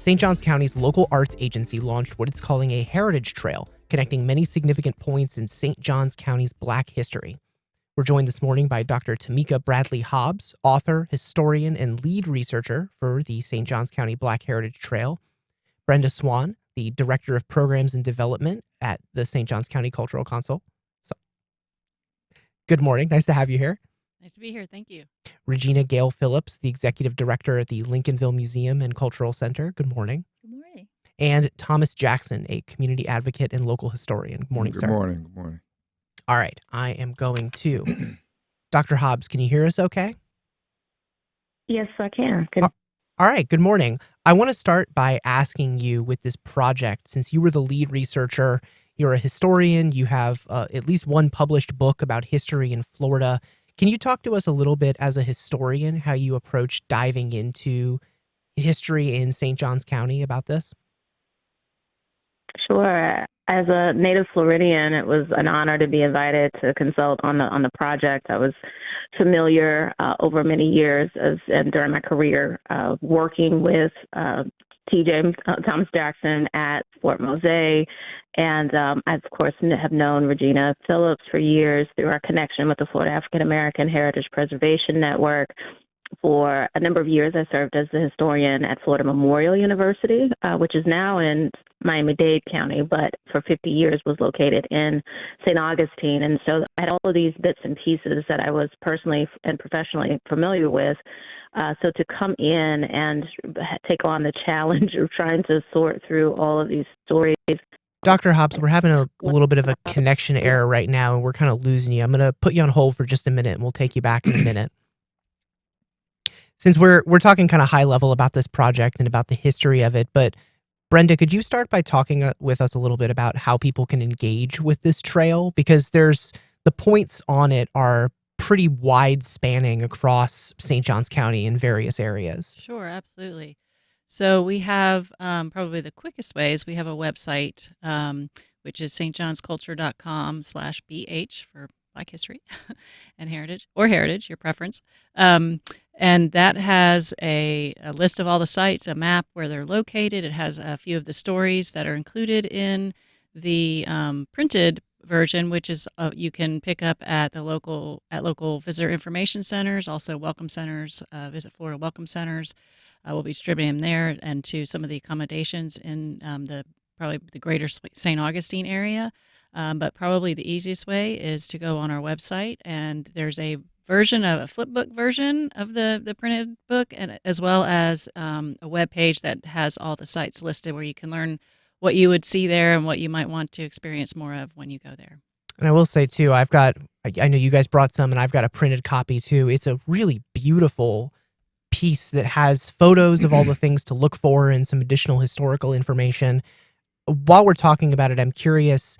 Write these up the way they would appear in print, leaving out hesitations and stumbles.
St. Johns County's local arts agency launched what it's calling a heritage trail, connecting many significant points in St. Johns County's Black history. We're joined this morning by Dr. Tameka Bradley Hobbs, author, historian, and lead researcher for the St. Johns County Black Heritage Trail, Brenda Swann, the Director of Programs and Development at the St. Johns County Cultural Council. So, good morning. Nice to have you here. Nice to be here. Thank you. Regina Gayle Phillips, the Executive Director at the Lincolnville Museum and Cultural Center. Good morning. Good morning. And Thomas Jackson, a community advocate and local historian. Good morning, sir. Good morning. Good morning. All right. I am going to Dr. Hobbs, can you hear us okay? Yes, I can. Good. All right. Good morning. I want to start by asking you with this project, since you were the lead researcher, you're a historian, you have at least one published book about history in Florida. Can you talk to us a little bit as a historian, how you approach diving into history in St. Johns County about this? Sure. As a native Floridian, it was an honor to be invited to consult on the project. I was familiar over many years and during my career working with TJ Thomas Jackson at Fort Mose, and I, of course, have known Regina Phillips for years through our connection with the Florida African American Heritage Preservation Network. For a number of years, I served as the historian at Florida Memorial University, which is now in Miami-Dade County, but for 50 years was located in St. Augustine. And so I had all of these bits and pieces that I was personally and professionally familiar with. So to come in and take on the challenge of trying to sort through all of these stories. Dr. Hobbs, we're having a little bit of a connection error right now, and we're kind of losing you. I'm going to put you on hold for just a minute, and we'll take you back in a minute. Since we're talking kind of high level about this project and about the history of it, but Brenda, could you start by talking with us a little bit about how people can engage with this trail? Because the points on it are pretty wide spanning across St. Johns County in various areas. Sure, absolutely. So we have probably the quickest ways. We have a website, which is stjohnsculture.com/BH for Black History and Heritage, or Heritage, your preference. And that has a list of all the sites, a map where they're located. It has a few of the stories that are included in the printed version, which is you can pick up at the local visitor information centers, also welcome centers, Visit Florida welcome centers. We'll be distributing them there, and to some of the accommodations in probably the greater St. Augustine area. But probably the easiest way is to go on our website, and there's a flipbook version of the printed book, and as well as a web page that has all the sites listed where you can learn what you would see there and what you might want to experience more of when you go there. And I will say too, I know you guys brought some, and I've got a printed copy too. It's a really beautiful piece that has photos of all the things to look for and some additional historical information. While we're talking about it, I'm curious,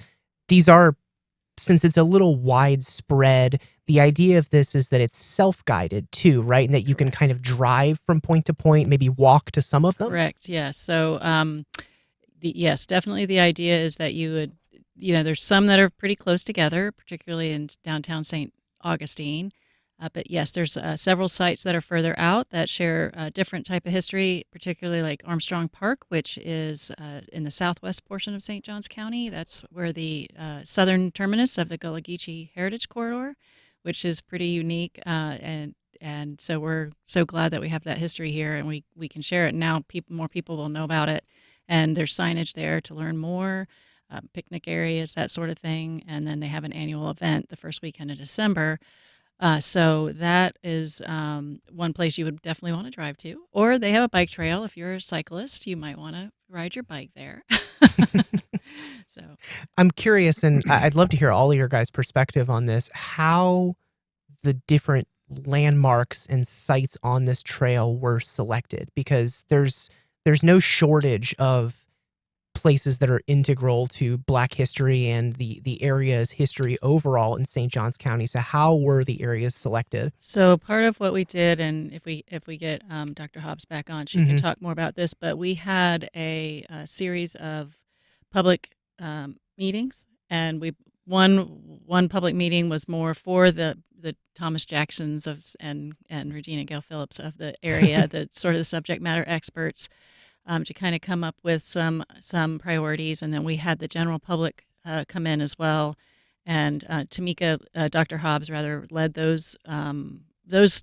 since it's a little widespread, the idea of this is that it's self-guided too, right? And that you can kind of drive from point to point, maybe walk to some of them? Correct, yes. So, yes, definitely the idea is that you would, there's some that are pretty close together, particularly in downtown St. Augustine. But yes, there's several sites that are further out that share a different type of history, particularly like Armstrong Park, which is in the southwest portion of St. Johns County. That's where the southern terminus of the Gullah Geechee Heritage Corridor, which is pretty unique. And so we're so glad that we have that history here, and we can share it. Now more people will know about it, and there's signage there to learn more, picnic areas, that sort of thing. And then they have an annual event the first weekend of December. So that is one place you would definitely want to drive to. Or they have a bike trail. If you're a cyclist, you might want to ride your bike there. So I'm curious, and I'd love to hear all of your guys' perspective on this, how the different landmarks and sites on this trail were selected, because there's no shortage of places that are integral to Black history and the area's history overall in St. Johns County. So how were the areas selected? So part of what we did, and if we get Dr. Hobbs back on, she can talk more about this, but we had a series of public meetings, and one public meeting was more for the Thomas Jacksons and Regina Gayle Phillips of the area, the sort of the subject matter experts. to kind of come up with some priorities, and then we had the general public come in as well. And Dr. Hobbs rather led those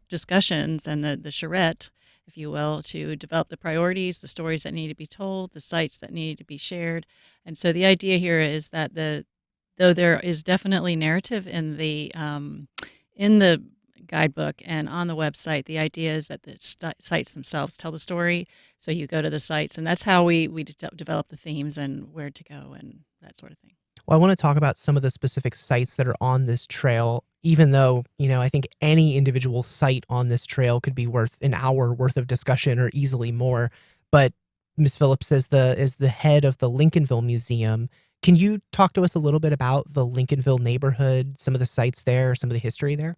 discussions and the charrette, if you will, to develop the priorities, the stories that need to be told, the sites that need to be shared. And so the idea here is that though there is definitely narrative in the guidebook and on the website, the idea is that the sites themselves tell the story. So you go to the sites, and that's how we develop the themes and where to go and that sort of thing. Well, I want to talk about some of the specific sites that are on this trail, even though, I think any individual site on this trail could be worth an hour worth of discussion or easily more. But Ms. Phillips is the head of the Lincolnville Museum. Can you talk to us a little bit about the Lincolnville neighborhood, some of the sites there, some of the history there?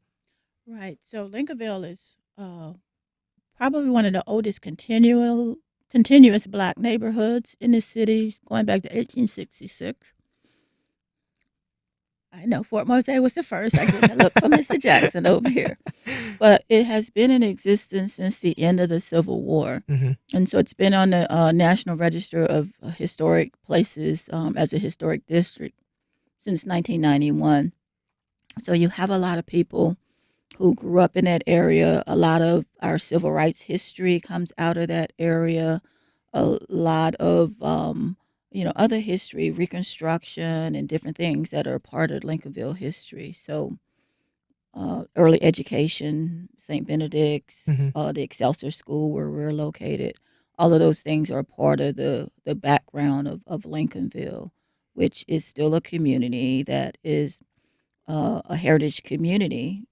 Right. So Lincolnville is probably one of the oldest continuous black neighborhoods in the city, going back to 1866. I know Fort Mose was the first. I get a look from Mr. Jackson over here. But it has been in existence since the end of the Civil War. Hmm. And so it's been on the National Register of Historic Places as a historic district since 1991. So you have a lot of people who grew up in that area. A lot of our civil rights history comes out of that area. A lot of other history, Reconstruction, and different things that are part of Lincolnville history. So early education, St. Benedict's, Hmm. the Excelsior School where we're located. All of those things are part of the background of Lincolnville, which is still a community that is a heritage community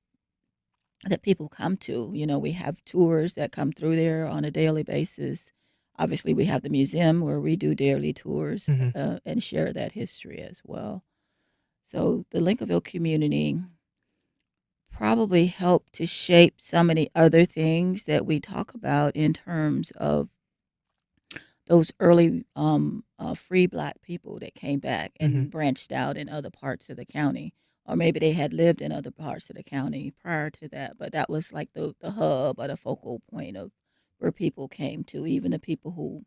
that people come to. We have tours that come through there on a daily basis. Obviously, we have the museum where we do daily tours Hmm. and share that history as well. So the Lincolnville community probably helped to shape some of the other things that we talk about in terms of those early free black people that came back Hmm. and branched out in other parts of the county. Or maybe they had lived in other parts of the county prior to that, but that was like the hub or the focal point of where people came to. Even the people who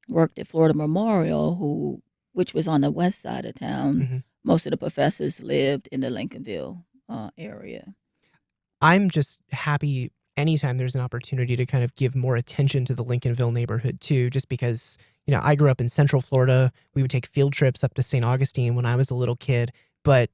worked at Florida Memorial, which was on the west side of town, Hmm. most of the professors lived in the Lincolnville area. I'm just happy anytime there's an opportunity to kind of give more attention to the Lincolnville neighborhood too, just because, I grew up in Central Florida. We would take field trips up to St. Augustine when I was a little kid, but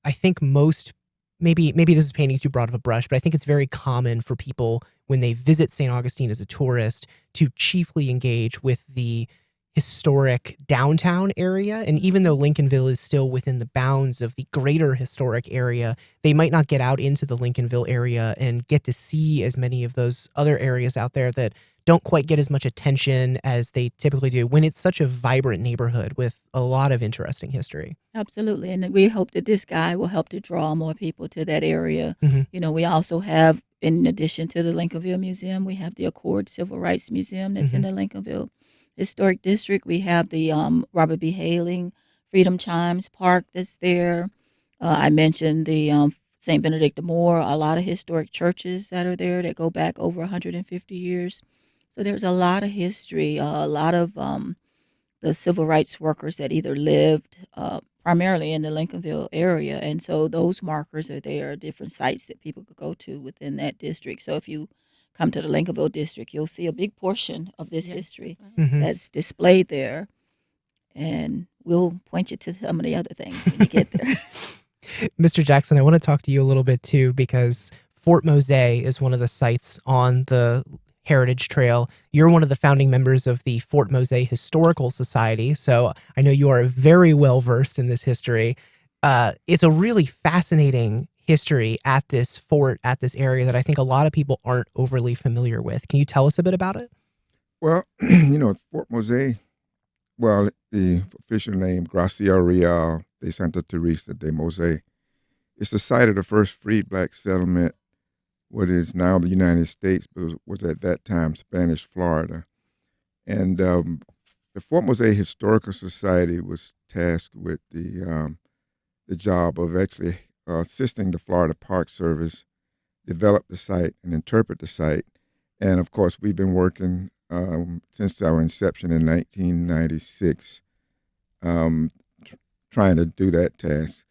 I think maybe this is painting too broad of a brush, but I think it's very common for people when they visit St. Augustine as a tourist to chiefly engage with the historic downtown area. And even though Lincolnville is still within the bounds of the greater historic area, they might not get out into the Lincolnville area and get to see as many of those other areas out there that don't quite get as much attention as they typically do when it's such a vibrant neighborhood with a lot of interesting history. Absolutely. And we hope that this guy will help to draw more people to that area. Hmm. We also have, in addition to the Lincolnville Museum, we have the Accord Civil Rights Museum that's in Hmm. the Lincolnville Historic District. We have the Robert B. Hailing Freedom Chimes Park that's there. I mentioned the St. Benedict de Moore, a lot of historic churches that are there that go back over 150 years. So there's a lot of history, a lot of the civil rights workers that either lived primarily in the Lincolnville area. And so those markers are there, different sites that people could go to within that district. So if you come to the Lincolnville district, you'll see a big portion of this Yes, history definitely. Hmm. that's displayed there. And we'll point you to some of the other things when you get there. Mr. Jackson, I want to talk to you a little bit too, because Fort Mose is one of the sites on the Heritage Trail. You're one of the founding members of the Fort Mose Historical Society, so I know you are very well versed in this history. It's a really fascinating history at this fort, at this area that I think a lot of people aren't overly familiar with. Can you tell us a bit about it? Well, Fort Mose, well, the official name, Gracia Real de Santa Teresa de Mose, it's the site of the first freed black settlement, what is now the United States, but was at that time Spanish Florida. And the Fort Mose Historical Society was tasked with the job of actually assisting the Florida Park Service develop the site and interpret the site. And of course, we've been working since our inception in 1996, um, trying to do that task.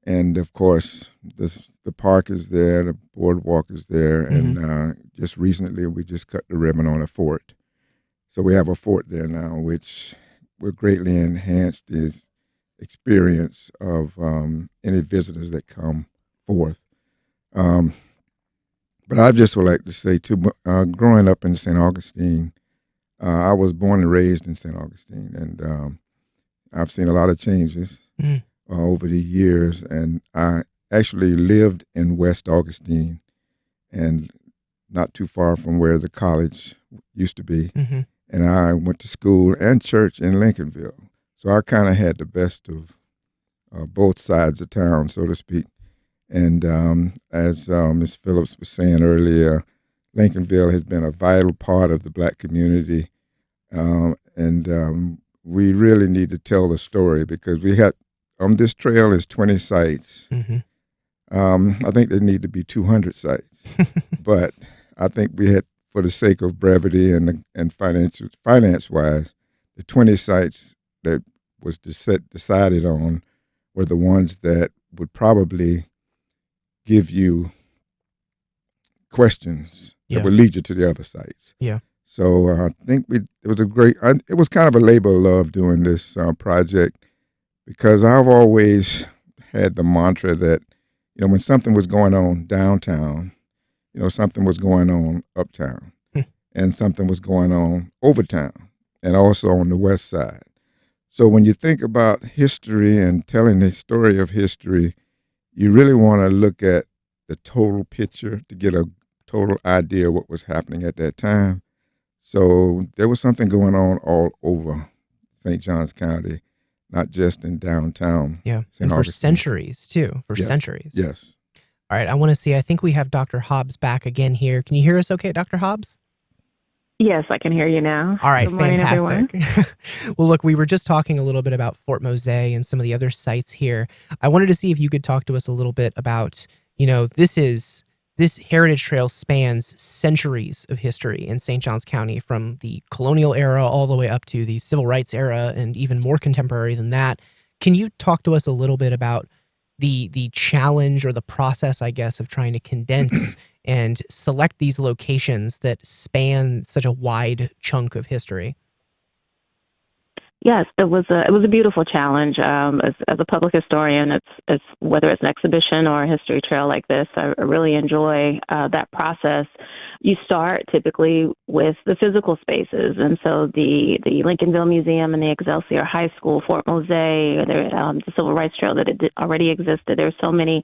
And of course, the park is there, the boardwalk is there, Mhm. and just recently we just cut the ribbon on a fort. So we have a fort there now, which will greatly enhance the experience of any visitors that come forth. Um, but I just would like to say, too, growing up in St. Augustine, I was born and raised in St. Augustine, and I've seen a lot of changes Mm. over the years. And I actually lived in West Augustine, and not too far from where the college used to be. Mhm. And I went to school and church in Lincolnville. So I kind of had the best of both sides of town, so to speak. And as Ms. Phillips was saying earlier, Lincolnville has been a vital part of the Black community. And we really need to tell the story, because we had, on this trail is 20 sites. Mhm. I think there need to be 200 sites. But I think we had, for the sake of brevity and finance wise, the 20 sites that was decided on were the ones that would probably give you questions Yeah. that would lead you to the other sites. Yeah. So I think it was it was kind of a labor of love doing this project, because I've always had the mantra that, when something was going on downtown, something was going on uptown, and something was going on overtown, and also on the west side. So when you think about history and telling the story of history, you really want to look at the total picture to get a total idea of what was happening at that time. So there was something going on all over St. Johns County, not just in downtown. Yeah. St. And for Augustine. centuries, too. For Yes. centuries. Yes. All right. I want to see. I think we have Dr. Hobbs back again here. Can you hear us okay, Dr. Hobbs? Yes, I can hear you now. All right, Good morning, everyone. fantastic. Well, look, we were just talking a little bit about Fort Mose and some of the other sites here. I wanted to see if you could talk to us a little bit about, this heritage trail spans centuries of history in St. Johns County, from the colonial era all the way up to the civil rights era, and even more contemporary than that. Can you talk to us a little bit about the challenge, or the process, I guess, of trying to condense and select these locations that span such a wide chunk of history? Yes, it was a beautiful challenge. As a public historian, it's whether it's an exhibition or a history trail like this, I really enjoy that process. You start typically with the physical spaces, and so the Lincolnville Museum and the Excelsior High School, Fort Mose, the Civil Rights Trail that already existed. There's so many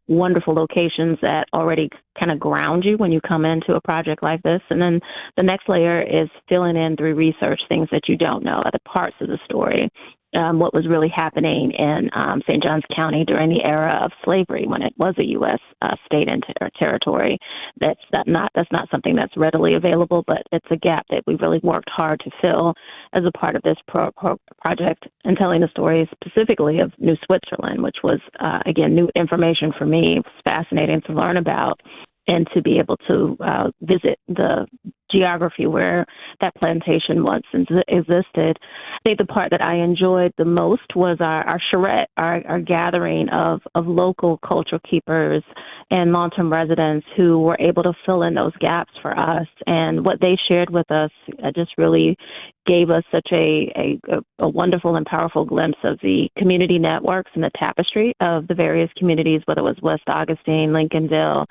wonderful locations that already kind of ground you when you come into a project like this. And then the next layer is filling in through research things that you don't know, other parts of the story. What was really happening in St. Johns County during the era of slavery, when it was a U.S. State and territory. That's not something that's readily available, but it's a gap that we really worked hard to fill as a part of this project, and telling the story specifically of New Switzerland, which was, again, new information for me. It was fascinating to learn about and to be able to visit the geography where that plantation once existed. I think the part that I enjoyed the most was our charrette, our gathering of local cultural keepers and long-term residents who were able to fill in those gaps for us. And what they shared with us just really gave us such a wonderful and powerful glimpse of the community networks and the tapestry of the various communities, whether it was West Augustine, Lincolnville,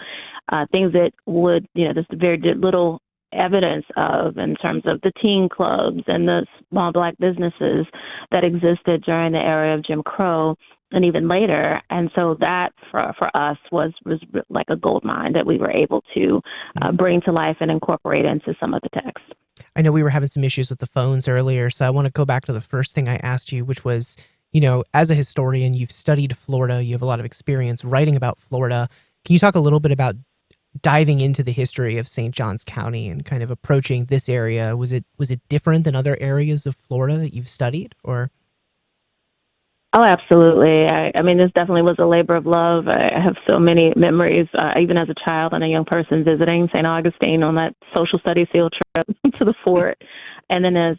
things that would, there's very little evidence of in terms of the teen clubs and the small Black businesses that existed during the era of Jim Crow and even later. And so that for us was like a gold mine that we were able to bring to life and incorporate into some of the text. I know we were having some issues with the phones earlier, so I want to go back to the first thing I asked you, which was, as a historian, you've studied Florida, you have a lot of experience writing about Florida. Can you talk a little bit about diving into the history of St. Johns County and kind of approaching this area? Was it different than other areas of Florida that you've studied, or? Oh, absolutely. I mean, this definitely was a labor of love. I have so many memories, even as a child and a young person, visiting St. Augustine on that social studies field trip to the fort. And then as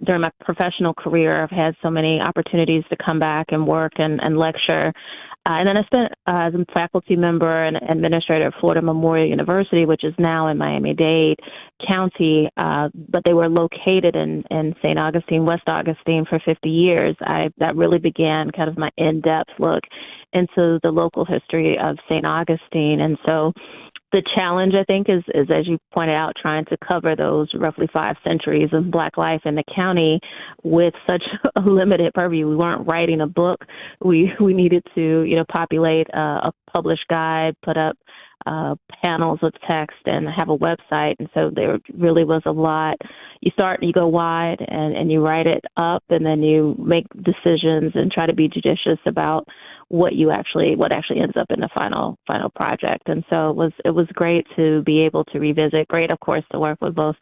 during my professional career, I've had so many opportunities to come back and work and lecture. And then I spent as a faculty member and administrator at Florida Memorial University, which is now in Miami-Dade County, but they were located in St. Augustine, West Augustine for 50 years. That really began kind of my in-depth look into the local history of St. Augustine. And so the challenge, I think, is as you pointed out, trying to cover those roughly 5 centuries of Black life in the county with such a limited purview. We weren't writing a book. We needed to, populate a published guide, put up panels of text, and have a website. And so there really was a lot. You start, you go wide, and you write it up, and then you make decisions and try to be judicious about what actually ends up in the final project. And so it was great to be able to revisit. Great, of course, to work with both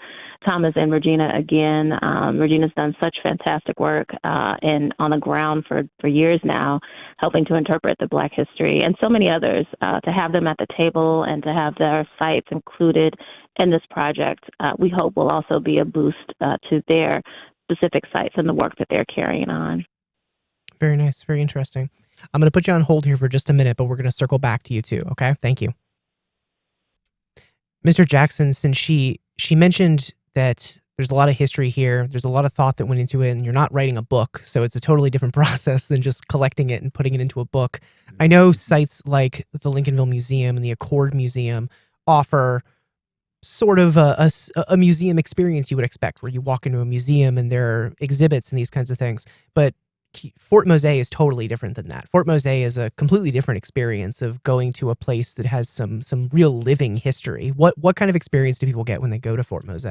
Thomas and Regina again. Regina's done such fantastic work and on the ground for years now, helping to interpret the Black history, and so many others. To have them at the table and to have their sites included in this project, we hope will also be a boost to their specific sites and the work that they're carrying on. Very nice. Very interesting. I'm going to put you on hold here for just a minute, but we're going to circle back to you too. Okay. Thank you. Mr. Jackson, since she mentioned that there's a lot of history here, there's a lot of thought that went into it, and you're not writing a book, so it's a totally different process than just collecting it and putting it into a book. I know sites like the Lincolnville Museum and the Accord Museum offer sort of a museum experience you would expect, where you walk into a museum and there are exhibits and these kinds of things. But Fort Mose is totally different than that. Fort Mose is a completely different experience of going to a place that has some real living history. What kind of experience do people get when they go to Fort Mose?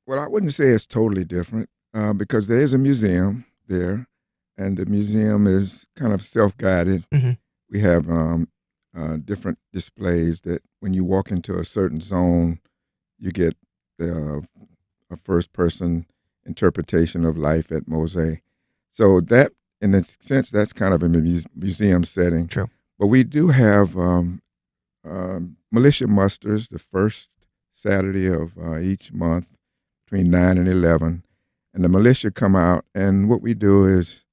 Well, I wouldn't say it's totally different because there is a museum there, and the museum is kind of self-guided. Mm-hmm. We have different displays that when you walk into a certain zone, you get a first-person interpretation of life at Mose. So that, in a sense, that's kind of a museum setting. True. But we do have militia musters the first Saturday of each month between 9 and 11. And the militia come out, and what we do is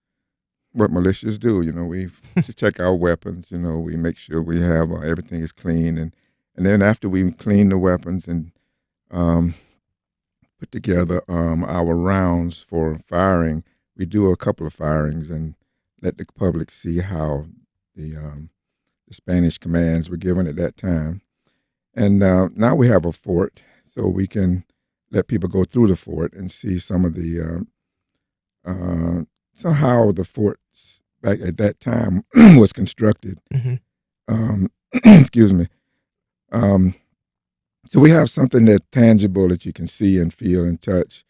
what militias do. We check our weapons. We make sure we have everything is clean. And then after we clean the weapons and put together our rounds for firing, we do a couple of firings and let the public see how the Spanish commands were given at that time. And now we have a fort, so we can let people go through the fort and see some of the somehow the fort back at that time was constructed. Mm-hmm. Excuse me. So we have something that's tangible that you can see and feel and touch.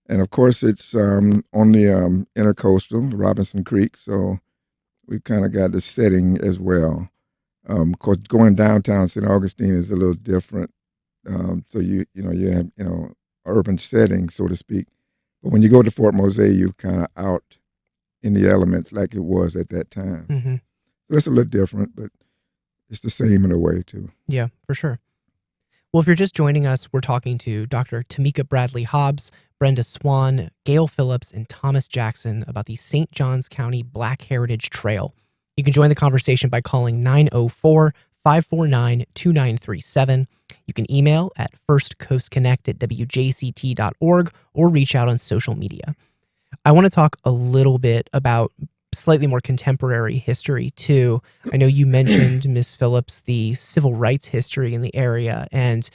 And of course, it's on the intercoastal, Robinson Creek. So we've kind of got the setting as well. Of course, going downtown St. Augustine is a little different. So you have urban setting, so to speak. But when you go to Fort Mose, you're kind of out in the elements like it was at that time. Mm-hmm. So it's a little different, but it's the same in a way too. Yeah, for sure. Well, if you're just joining us, we're talking to Dr. Tameka Bradley Hobbs, Brenda Swann, Gayle Phillips, and Thomas Jackson about the St. Johns County Black Heritage Trail. You can join the conversation by calling 904-549-2937. You can email at firstcoastconnect@wjct.org or reach out on social media. I want to talk a little bit about slightly more contemporary history too. I know you mentioned, Ms. Phillips, the civil rights history in the area. And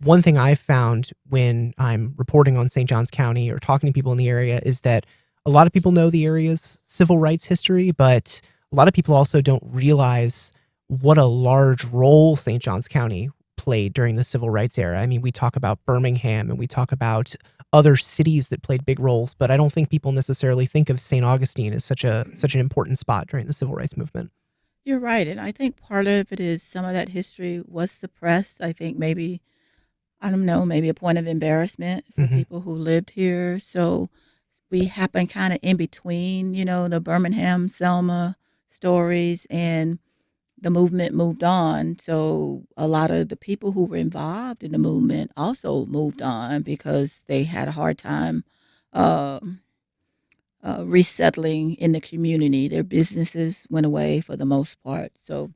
one thing I've found when I'm reporting on St. Johns County or talking to people in the area is that a lot of people know the area's civil rights history, but a lot of people also don't realize what a large role St. Johns County played during the civil rights era. I mean, we talk about Birmingham and we talk about other cities that played big roles, but I don't think people necessarily think of St. Augustine as such an important spot during the civil rights movement. You're right. And I think part of it is some of that history was suppressed. I think maybe a point of embarrassment for Mm-hmm. people who lived here. So we happen kind of in between, the Birmingham, Selma stories, and the movement moved on. So a lot of the people who were involved in the movement also moved on because they had a hard time um resettling in the community. Their businesses went away for the most part. So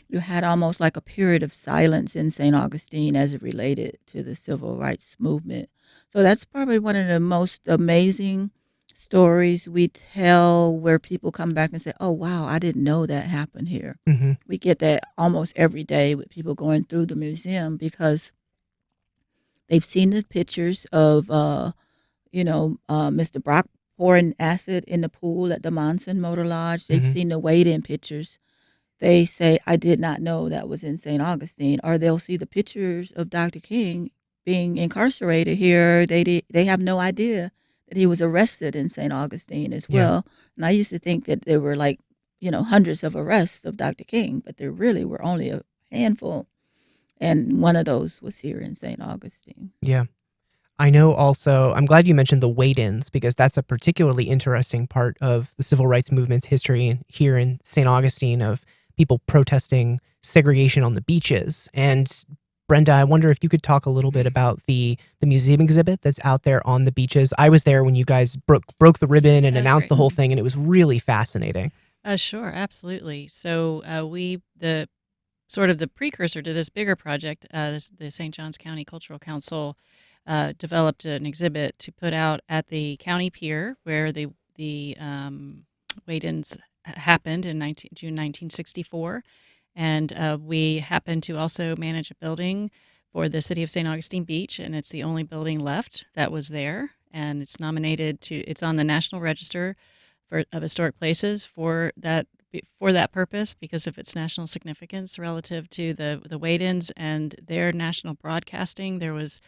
you had almost like a period of silence in St. Augustine as it related to the civil rights movement. So that's probably one of the most amazing stories we tell where people come back and say, oh, wow, I didn't know that happened here. Hmm. We get that almost every day with people going through the museum because they've seen the pictures of, Mr. Brock pouring acid in the pool at the Monson Motor Lodge. They've Hmm. seen the weigh-in pictures. They say, "I did not know that was in St. Augustine," or they'll see the pictures of Dr. King being incarcerated here. They have no idea that he was arrested in St. Augustine as Yeah. well. And I used to think that there were like, hundreds of arrests of Dr. King, but there really were only a handful. And one of those was here in St. Augustine. Yeah. I know also, I'm glad you mentioned the wait-ins because that's a particularly interesting part of the civil rights movement's history here in St. Augustine of people protesting segregation on the beaches. And Brenda, I wonder if you could talk a little bit about the museum exhibit that's out there on the beaches. I was there when you guys broke the ribbon and Oh, announced great. the whole thing, and it was really fascinating. Sure, absolutely. So the sort of the precursor to this bigger project, the St. Johns County Cultural Council developed an exhibit to put out at the county pier where the wait-ins happened in June 1964. And we happen to also manage a building for the city of St. Augustine Beach, and it's the only building left that was there. And it's on the National Register of Historic Places for that purpose because of its national significance relative to the wait-ins and their national broadcasting. There was,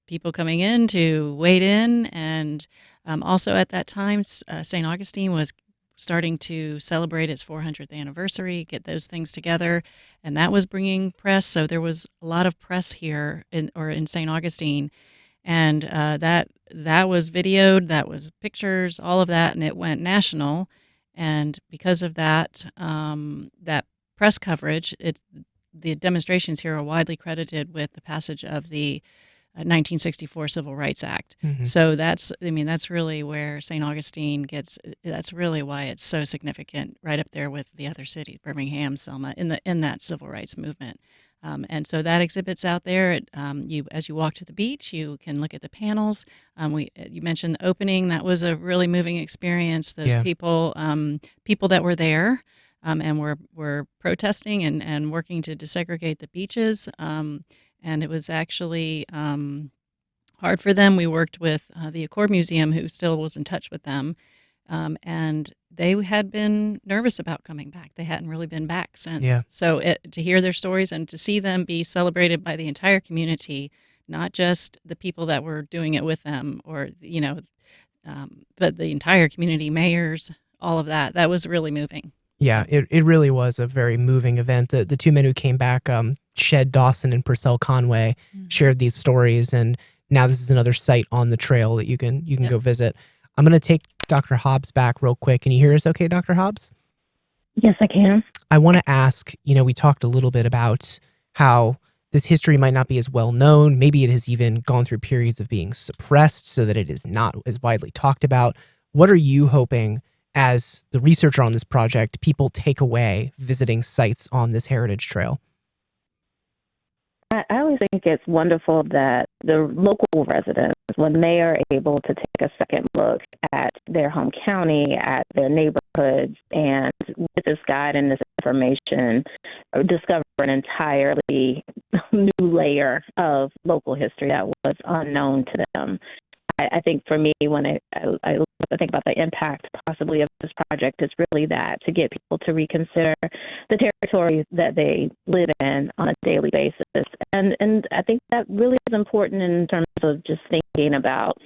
people coming in to wait in, and also at that time, St. Augustine was starting to celebrate its 400th anniversary, get those things together, and that was bringing press. So there was a lot of press here in St. Augustine, and that was videoed, that was pictures, all of that, and it went national. And because of that, that press coverage, the demonstrations here are widely credited with the passage of the 1964 Civil Rights Act. Hmm. So that's really where St. Augustine that's really why it's so significant, right up there with the other cities, Birmingham, Selma, in that civil rights movement. And so that exhibit's out there. As you walk to the beach, you can look at the panels. You mentioned the opening; that was a really moving experience. Those Yeah. people that were there, and were protesting and working to desegregate the beaches. And it was actually hard for them. We worked with the Accord Museum, who still was in touch with them, and they had been nervous about coming back. They hadn't really been back since. Yeah. So to hear their stories and to see them be celebrated by the entire community, not just the people that were doing it with them, but the entire community, mayors, all of that, that was really moving. Yeah, it really was a very moving event. The two men who came back, Shed Dawson and Purcell Conway, shared these stories, and now this is another site on the trail that you can Yep. go visit. I'm gonna take Dr. Hobbs back real quick. Can you hear us okay, Dr. Hobbs? Yes, I can. I want to ask, we talked a little bit about how this history might not be as well known. Maybe it has even gone through periods of being suppressed so that it is not as widely talked about. What are you hoping, as the researcher on this project, people take away visiting sites on this heritage trail? I always think it's wonderful that the local residents, when they are able to take a second look at their home county, at their neighborhoods, and with this guide and this information, discover an entirely new layer of local history that was unknown to them. I think for me, when I think about the impact possibly of this project, it's really that, to get people to reconsider the territory that they live in on a daily basis. And I think that really is important in terms of just thinking about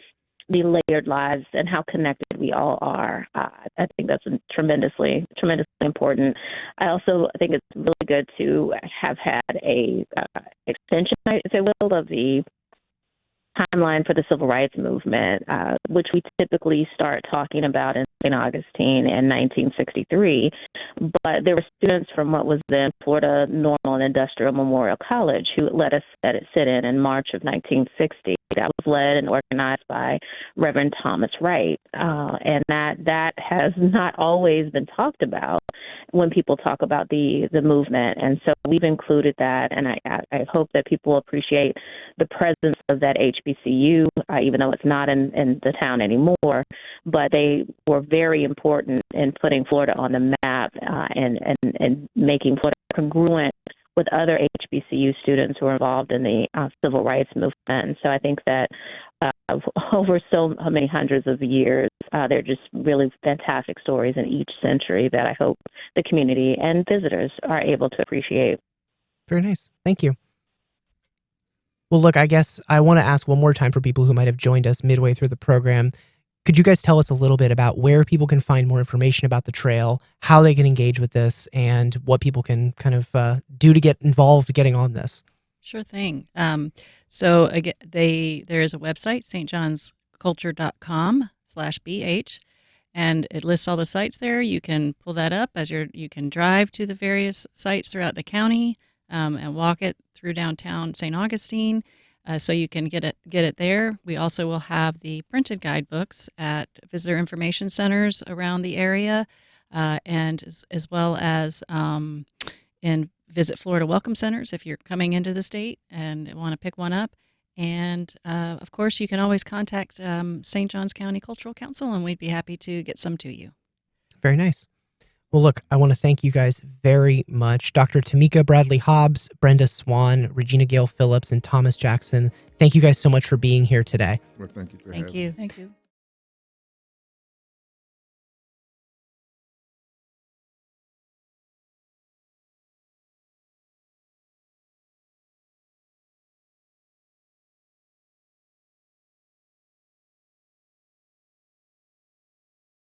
the layered lives and how connected we all are. I think that's tremendously important. I also think it's really good to have had a extension, if you will, of the timeline for the civil rights movement, which we typically start talking about in St. Augustine in 1963. But there were students from what was then Florida Normal and Industrial Memorial College who let us sit in March of 1960. That was led and organized by Reverend Thomas Wright. And that has not always been talked about when people talk about the movement. And so we've included that, and I hope that people appreciate the presence of that HBCU, even though it's not in the town anymore. But they were very important in putting Florida on the map and making Florida congruent with other HBCU students who are involved in the civil rights movement. And so I think that over so many hundreds of years, they're just really fantastic stories in each century that I hope the community and visitors are able to appreciate. Very nice. Thank you. Well, look, I guess I want to ask one more time for people who might have joined us midway through the program. Could you guys tell us a little bit about where people can find more information about the trail, how they can engage with this, and what people can kind of do to get involved getting on this? Sure thing. So again, there is a website, stjohnsculture.com/bh, and it lists all the sites there. You can pull that up you can drive to the various sites throughout the county and walk it through downtown St. Augustine. So you can get it there. We also will have the printed guidebooks at visitor information centers around the area, and as well as in Visit Florida Welcome Centers if you're coming into the state and want to pick one up. And of course, you can always contact St. Johns County Cultural Council, and we'd be happy to get some to you. Very nice. Well, look, I want to thank you guys very much. Dr. Tameka Bradley Hobbs, Brenda Swann, Regina Gayle Phillips, and Thomas Jackson. Thank you guys so much for being here today. Well, thank you for Thank having me. you. Thank you.